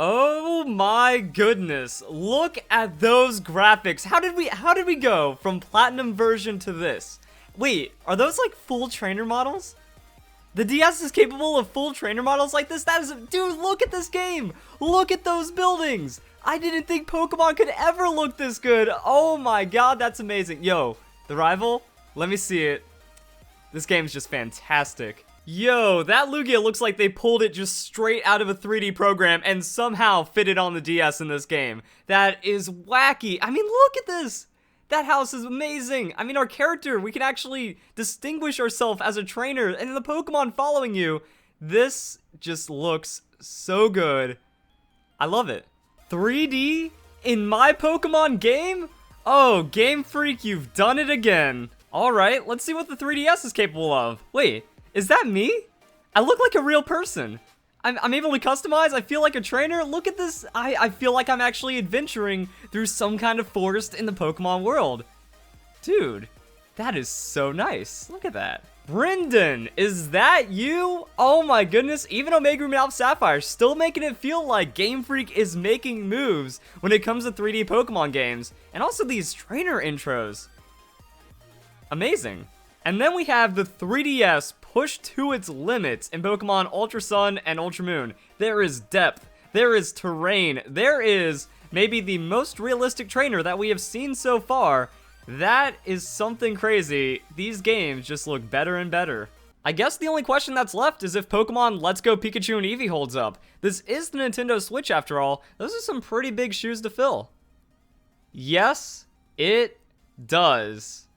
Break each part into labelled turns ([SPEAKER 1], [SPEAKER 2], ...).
[SPEAKER 1] Oh my goodness. Look at those graphics. How did we go from platinum version to this? Wait, are those like full trainer models? The DS is capable of full trainer models like this? Dude, look at this game. Look at those buildings. I didn't think Pokemon could ever look this good. Oh my god, that's amazing. Yo, the rival, let me see it. This game's just fantastic. Yo, that Lugia looks like they pulled it just straight out of a 3D program and somehow fit it on the DS in this game. That is wacky. I mean, look at this. That house is amazing. I mean, our character, we can actually distinguish ourselves as a trainer, and the Pokemon following you. This just looks so good. I love it. 3D in my Pokemon game? Oh, Game Freak, you've done it again. All right, let's see what the 3DS is capable of. Wait, is that me? I look like a real person. I'm able to customize. I feel like a trainer. Look at this. I feel like I'm actually adventuring through some kind of forest in the Pokemon world. Dude, that is so nice. Look at that. Brendan, is that you? Oh my goodness. Even Omega Ruby and Alpha Sapphire still making it feel like Game Freak is making moves when it comes to 3D Pokemon games. And also these trainer intros. Amazing. And then we have the 3DS pushed to its limits in Pokemon Ultra Sun and Ultra Moon. There is depth, there is terrain, there is maybe the most realistic trainer that we have seen so far. That is something crazy. These games just look better and better. I guess the only question that's left is if Pokemon Let's Go Pikachu and Eevee holds up. This is the Nintendo Switch after all. Those are some pretty big shoes to fill. Yes, it does.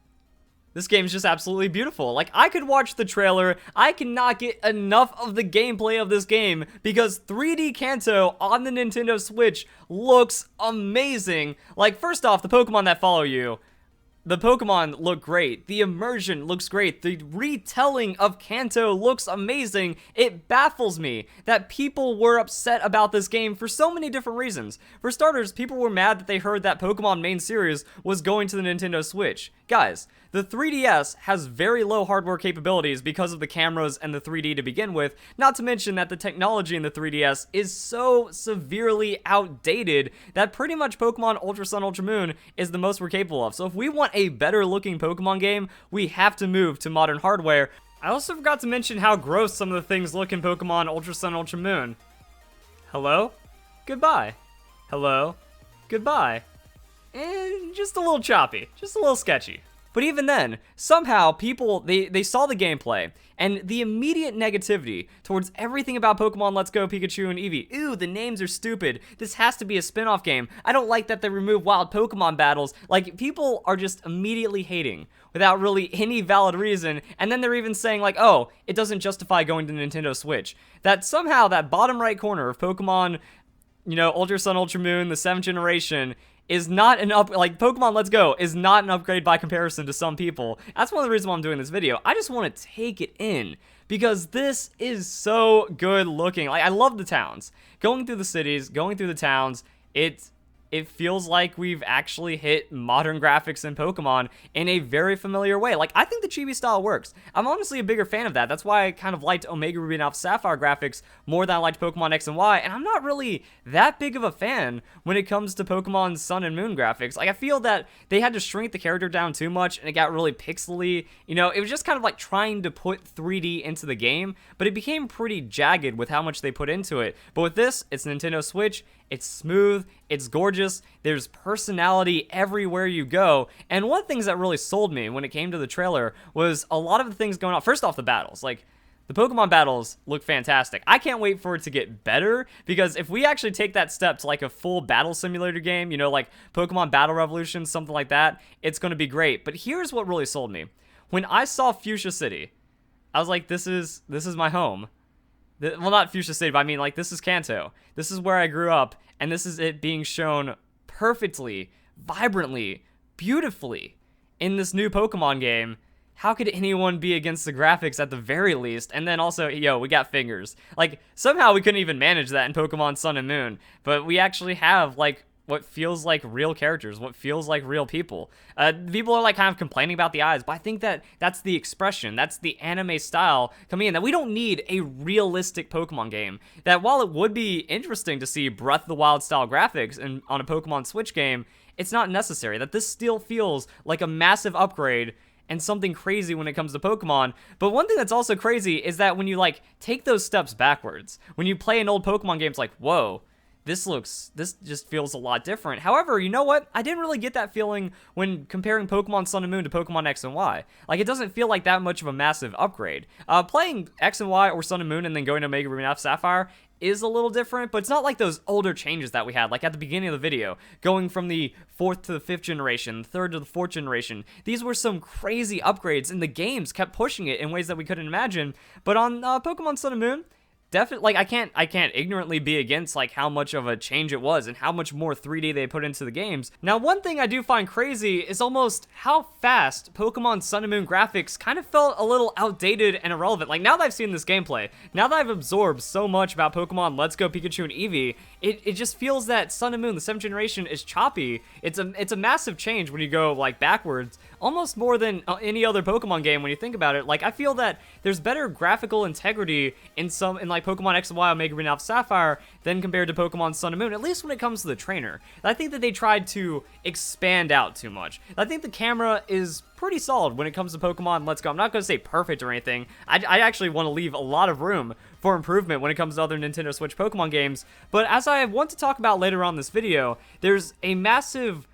[SPEAKER 1] This game's just absolutely beautiful. Like, I could watch the trailer. I cannot get enough of the gameplay of this game because 3D Kanto on the Nintendo Switch looks amazing. Like, first off, the Pokemon that follow you, the Pokemon look great. The immersion looks great. The retelling of Kanto looks amazing. It baffles me that people were upset about this game for so many different reasons. For starters, people were mad that they heard that Pokemon main series was going to the Nintendo Switch. Guys, the 3DS has very low hardware capabilities because of the cameras and the 3D to begin with, not to mention that the technology in the 3DS is so severely outdated that pretty much Pokemon Ultra Sun, Ultra Moon is the most we're capable of. So if we want a better looking Pokemon game, we have to move to modern hardware. I also forgot to mention how gross some of the things look in Pokemon Ultra Sun, Ultra Moon. Hello? Goodbye. Hello? Goodbye. And just a little choppy, just a little sketchy. But even then, somehow people, they saw the gameplay, and the immediate negativity towards everything about Pokemon Let's Go Pikachu and Eevee. Ew, the names are stupid. This has to be a spin-off game. I don't like that they remove wild Pokemon battles. Like, people are just immediately hating without really any valid reason, and then they're even saying like, oh, it doesn't justify going to Nintendo Switch. That somehow, that bottom right corner of Pokemon, you know, Ultra Sun, Ultra Moon, the 7th generation, is not an like Pokemon Let's Go is not an upgrade by comparison to some people. That's one of the reasons why I'm doing this video. I just want to take it in because this is so good looking. Like, I love the towns. Going through the cities, going through the towns, it feels like we've actually hit modern graphics in Pokemon in a very familiar way. Like, I think the chibi style works. I'm honestly a bigger fan of that. That's why I kind of liked Omega Ruby and Alpha Sapphire graphics more than I liked Pokemon X and Y, and I'm not really that big of a fan when it comes to Pokemon Sun and Moon graphics. Like, I feel that they had to shrink the character down too much, and it got really pixely. You know, it was just kind of like trying to put 3D into the game, but it became pretty jagged with how much they put into it. But with this, it's Nintendo Switch. It's smooth, it's gorgeous, there's personality everywhere you go, and one of the things that really sold me when it came to the trailer was a lot of the things going on. First off, the battles. Like, the Pokemon battles look fantastic. I can't wait for it to get better, because if we actually take that step to like a full battle simulator game, you know, like Pokemon Battle Revolution, something like that, it's going to be great. But here's what really sold me. When I saw Fuchsia City, I was like, this is my home. Well, not Fuchsia City, but I mean, like, this is Kanto. This is where I grew up, and this is it being shown perfectly, vibrantly, beautifully in this new Pokemon game. How could anyone be against the graphics at the very least? And then also, yo, we got fingers. Like, somehow we couldn't even manage that in Pokemon Sun and Moon, but we actually have, like, what feels like real characters, what feels like real people. People are like kind of complaining about the eyes, but I think that that's the expression, that's the anime style coming in, that we don't need a realistic Pokemon game. That while it would be interesting to see Breath of the Wild style graphics on a Pokemon Switch game, it's not necessary. That this still feels like a massive upgrade and something crazy when it comes to Pokemon. But one thing that's also crazy is that when you like take those steps backwards, when you play an old Pokemon game, it's like, whoa, this just feels a lot different. However, you know what? I didn't really get that feeling when comparing Pokemon Sun and Moon to Pokemon X and Y. Like, it doesn't feel like that much of a massive upgrade. Playing X and Y or Sun and Moon and then going to Omega Ruby and Alpha Sapphire is a little different, but it's not like those older changes that we had, like at the beginning of the video, going from the 4th to the 5th generation, 3rd to the 4th generation. These were some crazy upgrades, and the games kept pushing it in ways that we couldn't imagine. But on Pokemon Sun and Moon, definitely, like, I can't ignorantly be against like how much of a change it was and how much more 3D they put into the games. Now, one thing I do find crazy is almost how fast Pokemon Sun and Moon graphics kind of felt a little outdated and irrelevant. Like, now that I've seen this gameplay, now that I've absorbed so much about Pokemon Let's Go Pikachu and Eevee, it just feels that Sun and Moon, the 7th generation, is choppy. It's a massive change when you go like backwards, almost more than any other Pokemon game when you think about it. Like, I feel that there's better graphical integrity in like Pokemon X and Y, Omega Ruby and Alpha Sapphire than compared to Pokemon Sun and Moon, at least when it comes to the trainer. I think that they tried to expand out too much. I think the camera is pretty solid when it comes to Pokemon Let's Go. I'm not going to say perfect or anything. I actually want to leave a lot of room for improvement when it comes to other Nintendo Switch Pokemon games, but as I want to talk about later on in this video, there's a massive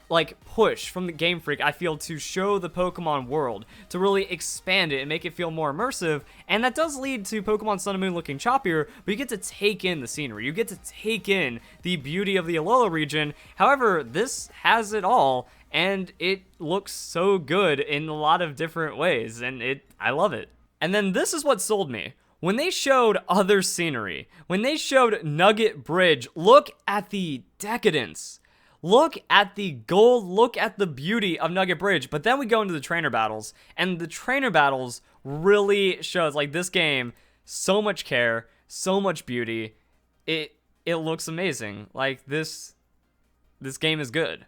[SPEAKER 1] like push from the Game Freak, I feel, to show the Pokemon world, to really expand it and make it feel more immersive, and that does lead to Pokemon Sun and Moon looking choppier, but you get to take in the scenery, you get to take in the beauty of the Alola region. However, this has it all, and it looks so good in a lot of different ways, and I love it. And then this is what sold me. When they showed other scenery, when they showed Nugget Bridge, look at the decadence. Look at the gold, look at the beauty of Nugget Bridge. But then we go into the trainer battles, and the trainer battles really shows, like, this game, so much care, so much beauty. It looks amazing. Like, this game is good.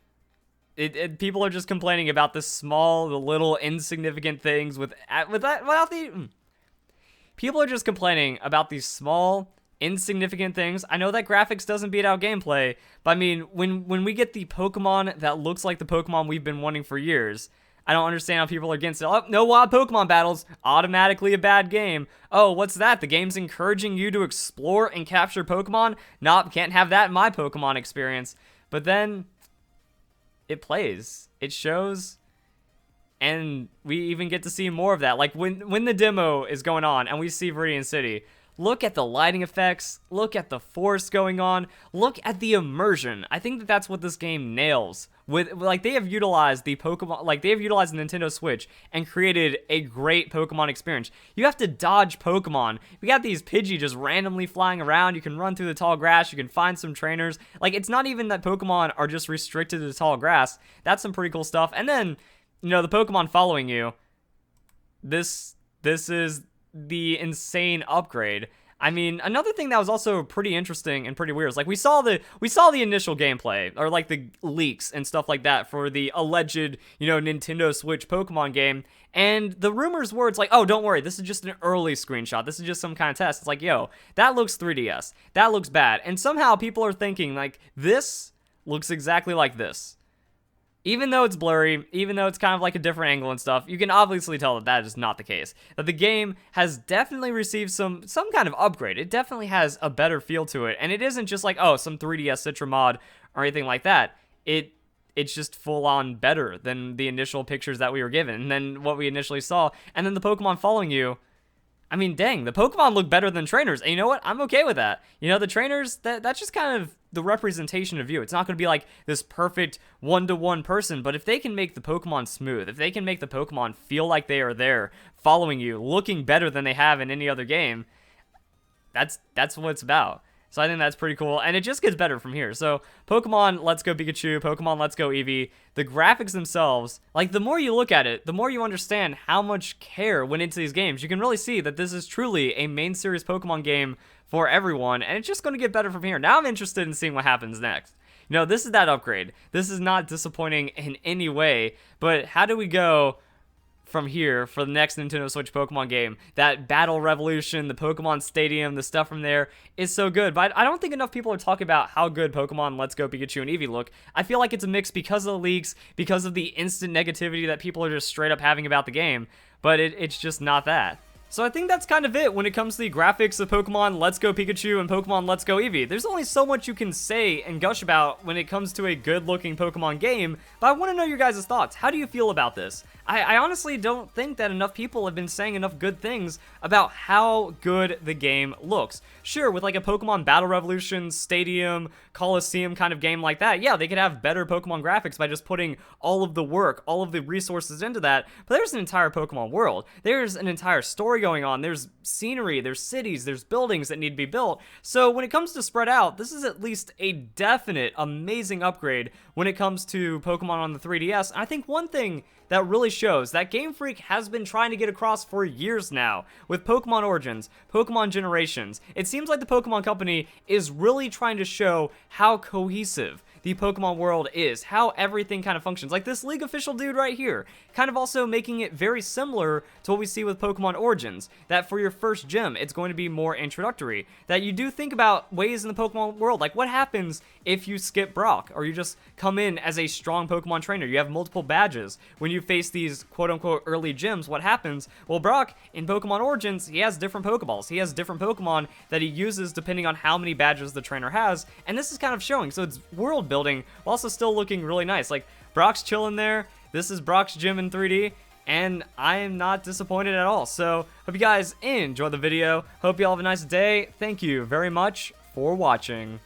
[SPEAKER 1] People are just complaining about the small, the little insignificant things people are just complaining about these small, insignificant things. I know that graphics doesn't beat out gameplay, but I mean, when we get the Pokemon that looks like the Pokemon we've been wanting for years, I don't understand how people are against it. Oh, no wild Pokemon battles, automatically a bad game. Oh, what's that? The game's encouraging you to explore and capture Pokemon? Nope, can't have that in my Pokemon experience. But then, it plays, it shows, and we even get to see more of that. Like, when the demo is going on and we see Viridian City, look at the lighting effects, look at the force going on, look at the immersion. I think that that's what this game nails. Like, they have utilized the Pokemon, like, they have utilized the Nintendo Switch and created a great Pokemon experience. You have to dodge Pokemon. We got these Pidgey just randomly flying around. You can run through the tall grass. You can find some trainers. Like, it's not even that Pokemon are just restricted to the tall grass. That's some pretty cool stuff. And then, you know, the Pokemon following you. This is the insane upgrade. I mean, another thing that was also pretty interesting and pretty weird is, like, we saw the initial gameplay, or like the leaks and stuff like that for the alleged, you know, Nintendo Switch Pokemon game, and the rumors were, it's like, oh, don't worry, this is just an early screenshot, this is just some kind of test. It's like, yo, that looks 3DS, that looks bad, and somehow people are thinking, like, this looks exactly like this. Even though it's blurry, even though it's kind of like a different angle and stuff, you can obviously tell that that is not the case. That the game has definitely received some kind of upgrade. It definitely has a better feel to it. And it isn't just like, oh, some 3DS Citra mod or anything like that. It's just full-on better than the initial pictures that we were given, and then what we initially saw. And then the Pokemon following you, I mean, dang, the Pokemon look better than trainers. And you know what? I'm okay with that. You know, the trainers, that's just kind of the representation of you. It's not going to be like this perfect one-to-one person, but if they can make the Pokemon smooth, if they can make the Pokemon feel like they are there, following you, looking better than they have in any other game, that's what it's about. So I think that's pretty cool, and it just gets better from here. So Pokemon Let's Go Pikachu, Pokemon Let's Go Eevee, the graphics themselves, like, the more you look at it, the more you understand how much care went into these games. You can really see that this is truly a main series Pokemon game for everyone, and it's just going to get better from here. Now I'm interested in seeing what happens next. This is that upgrade. This is not disappointing in any way, but how do we go from here for the next Nintendo Switch Pokemon game? That Battle Revolution, the Pokemon Stadium, the stuff from there is so good. But I don't think enough people are talking about how good Pokemon Let's Go Pikachu and Eevee look. I feel like it's a mix because of the leaks, because of the instant negativity that people are just straight up having about the game, but it's just not that. So I think that's kind of it when it comes to the graphics of Pokemon Let's Go Pikachu and Pokemon Let's Go Eevee. There's only so much you can say and gush about when it comes to a good-looking Pokemon game, but I want to know your guys' thoughts. How do you feel about this? I honestly don't think that enough people have been saying enough good things about how good the game looks. Sure, with like a Pokemon Battle Revolution, Stadium, Coliseum kind of game like that, yeah, they could have better Pokemon graphics by just putting all of the work, all of the resources into that, but there's an entire Pokemon world. There's an entire story going on. There's scenery, there's cities, there's buildings that need to be built. So when it comes to spread out, this is at least a definite amazing upgrade when it comes to Pokemon on the 3DS. I think one thing that really shows that Game Freak has been trying to get across for years now with Pokemon Origins, Pokemon Generations. It seems like the Pokemon Company is really trying to show how cohesive the Pokemon world is, how everything kind of functions. Like this League official dude right here, kind of also making it very similar to what we see with Pokemon Origins, that for your first gym, it's going to be more introductory, that you do think about ways in the Pokemon world, like what happens if you skip Brock, or you just come in as a strong Pokemon trainer, you have multiple badges. When you face these quote-unquote early gyms, what happens? Well, Brock, in Pokemon Origins, he has different Pokeballs. He has different Pokemon that he uses depending on how many badges the trainer has, and this is kind of showing, so it's world building while also still looking really nice. Like, Brock's chilling there, this is Brock's gym in 3D, and I am not disappointed at all. So, hope you guys enjoyed the video, hope you all have a nice day, thank you very much for watching.